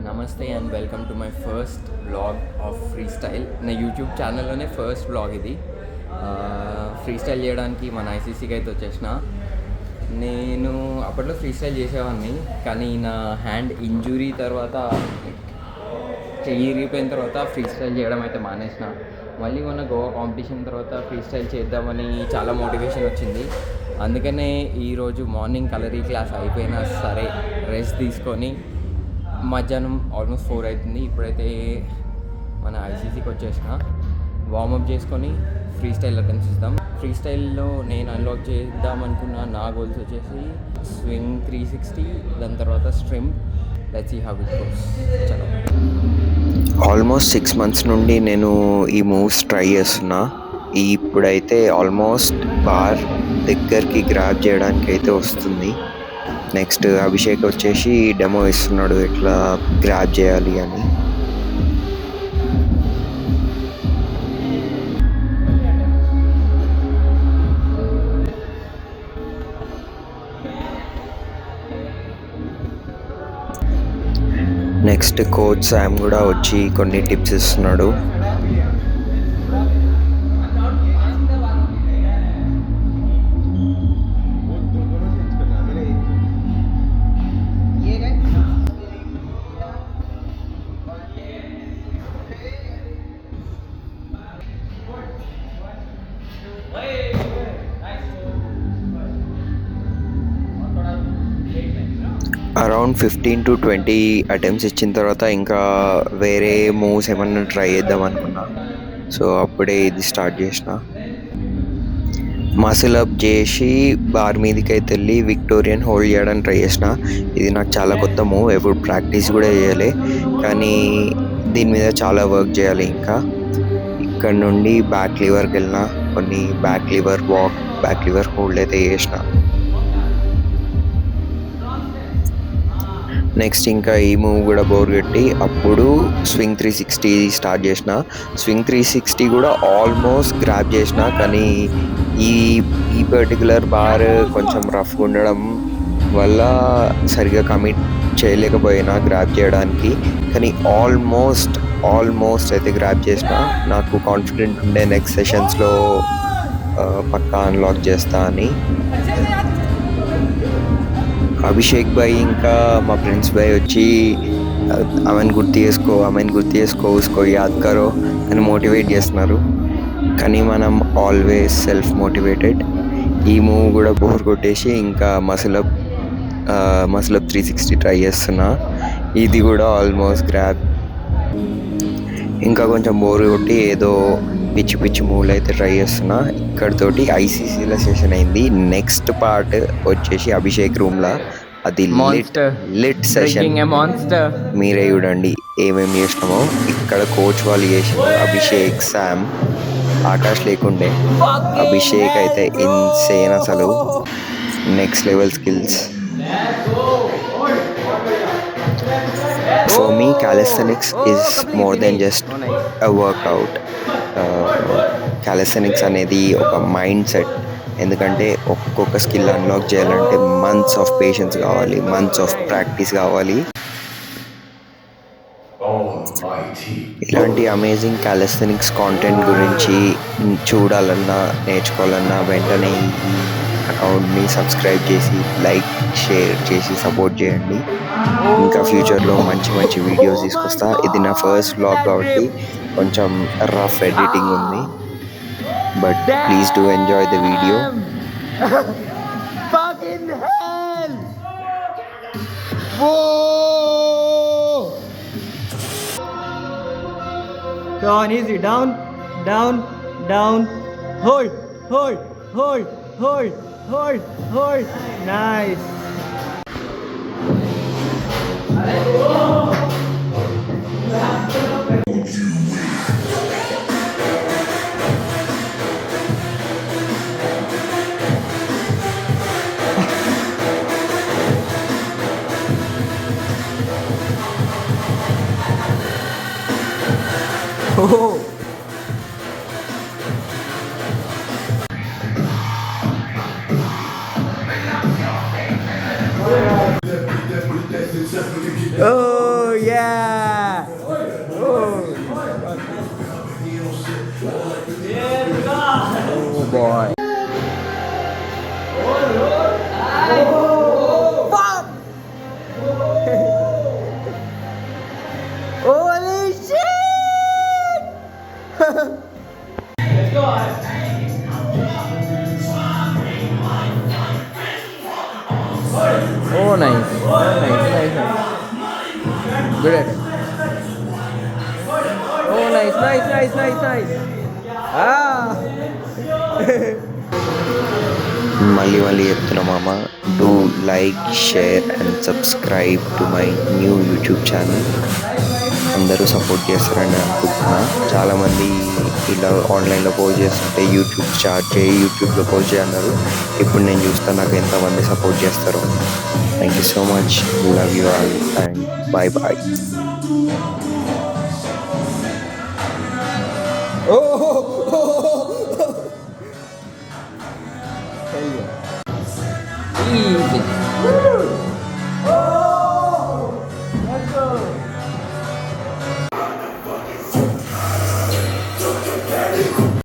నమస్తే and welcome to my first blog of free style. నా YouTube ఛానల్లోనే first blog ఇది. Free style చేయడానికి మన ఐసీసీకి అయితే వచ్చేసిన. నేను అప్పట్లో ఫ్రీ స్టైల్ చేసేవాడిని, కానీ నా హ్యాండ్ ఇంజురీ తర్వాత, చెయ్యి ఇరిగిపోయిన తర్వాత ఫ్రీ స్టైల్ చేయడం అయితే మానేసిన. మళ్ళీ మొన్న గోవా కాంపిటీషన్ తర్వాత ఫ్రీ స్టైల్ చేద్దామని చాలా మోటివేషన్ వచ్చింది. అందుకనే ఈరోజు మార్నింగ్ కలరీ క్లాస్ అయిపోయినా సరే రెస్ట్ తీసుకొని మధ్యాహ్నం ఆల్మోస్ట్ 4 అవుతుంది. ఇప్పుడైతే మన ఐసీసీకి వచ్చేసిన. వార్మప్ చేసుకొని ఫ్రీ స్టైల్ అటెంప్ట్స్ ఇద్దాం. ఫ్రీ స్టైల్లో నేను అన్లాక్ చేద్దాం అనుకున్న నా గోల్స్ వచ్చేసి స్వింగ్ 360, దాని తర్వాత స్ట్రింప్. Let's see how it goes. చలో. ఆల్మోస్ట్ 6 months నుండి నేను ఈ మూవ్స్ ట్రై చేస్తున్నా. ఇప్పుడైతే ఆల్మోస్ట్ బార్ దగ్గరికి గ్రాబ్ చేయడానికి అయితే వస్తుంది. నెక్స్ట్ అభిషేక్ వచ్చేసి డెమో ఇస్తున్నాడు ఎట్లా గ్రాబ్ చేయాలి అని. నెక్స్ట్ కోచ్ శామ్ కూడా వచ్చి కొన్ని టిప్స్ ఇస్తున్నాడు. అరౌండ్ 15 to 20 అటెంప్ట్స్ ఇచ్చిన తర్వాత ఇంకా వేరే మూవ్స్ ఏమన్నా ట్రై చేద్దాం అనుకున్నా. సో అప్పుడే ఇది స్టార్ట్ చేసిన. మసిల్ అప్ చేసి బార్ మీదకి అయితే వెళ్ళి విక్టోరియన్ హోల్డ్ చేయడానికి ట్రై చేసిన. ఇది నాకు చాలా కొత్త మూవ్, ఎప్పుడు ప్రాక్టీస్ కూడా చేయాలి, కానీ దీని మీద చాలా వర్క్ చేయాలి. ఇంకా ఇక్కడ నుండి బ్యాక్ లివర్కి వెళ్ళిన, కొన్ని back liver walk, back liver hold అయితే చేసిన. నెక్స్ట్ ఇంకా ఈ మూవ్ కూడా బోర్ కొట్టి అప్పుడు స్వింగ్ 360 స్టార్ట్ చేసిన. స్వింగ్ 360 కూడా ఆల్మోస్ట్ గ్రాబ్ చేసిన, కానీ ఈ పర్టికులర్ బార్ కొంచెం రఫ్గా ఉండడం వల్ల సరిగా కమిట్ చేయలేకపోయినా గ్రాబ్ చేయడానికి. కానీ ఆల్మోస్ట్ అయితే గ్రాబ్ చేసిన. నాకు కాన్ఫిడెంట్ ఉండే నెక్స్ట్ సెషన్స్లో పక్కా అన్లాక్ చేస్తా అని. అభిషేక్ భాయ్ ఇంకా మా ఫ్రెండ్స్ భాయ్ వచ్చి ఆమెను గుర్తు చేసుకో ఉస్కో యాద్ కరో అని మోటివేట్ చేస్తున్నారు. కానీ మనం ఆల్వేస్ సెల్ఫ్ మోటివేటెడ్. ఈ మూవ్ కూడా బోర్ కొట్టేసి ఇంకా మసిల్ అప్ 360 ట్రై చేస్తున్నా. ఇది కూడా ఆల్మోస్ట్ గ్రాబ్. ఇంకా కొంచెం బోర్ కొట్టి ఏదో పిచ్చి మూవ్లు అయితే ట్రై చేస్తున్నా. ఇక్కడతోటి ఐసీసీలో సెషన్ అయింది. నెక్స్ట్ పార్ట్ వచ్చేసి అభిషేక్ రూమ్లా, అది లిట్ సెషన్. మీరే చూడండి ఏమేమి చేసినామో. ఇక్కడ కోచ్ వాళ్ళు చేసిన అభిషేక్, శామ్, ఆకాష్ లేకుండే. అభిషేక్ అయితే ఇన్సేన్, అసలు next level skills. For me, calisthenics is more than just a workout. Calisthenics అనేది ఒక మైండ్ సెట్. ఎందుకంటే ఒక్కొక్క స్కిల్ అన్లాక్ చేయాలంటే మంత్స్ ఆఫ్ పేషెన్స్ కావాలి, మంత్స్ ఆఫ్ ప్రాక్టీస్ కావాలి. ఇలాంటి అమేజింగ్ క్యాలిస్థెనిక్స్ కాంటెంట్ గురించి చూడాలన్నా, నేర్చుకోవాలన్నా వెంటనే ఈ అకౌంట్ని సబ్స్క్రైబ్ చేసి, లైక్, షేర్ చేసి సపోర్ట్ చేయండి. ఇంకా ఫ్యూచర్లో మంచి వీడియోస్ తీసుకొస్తా. ఇది నా ఫస్ట్ వ్లాగ్ కాబట్టి కొంచెం రఫ్ ఎడిటింగ్ ఉంది, but please do enjoy the video. Come on, easy. Down. Hold. Nice. Oh. Oh yeah. Good attempt. Oh nice nice nice nice nice. మళ్ళీ మళ్ళీ చెప్తున్నా మామ, do like, share and subscribe to my new YouTube channel. అందరూ support చేస్తారని అనుకుంటున్నా. చాలామంది ఇలా ఆన్లైన్లో పోస్ట్ చేస్తుంటే యూట్యూబ్ స్టార్ట్ చేయి, యూట్యూబ్లో పోస్ట్ చేయన్నారు. ఇప్పుడు నేను చూస్తాను నాకు ఎంతమంది సపోర్ట్ చేస్తారో. Thank you so much, love you all and bye bye. Easy.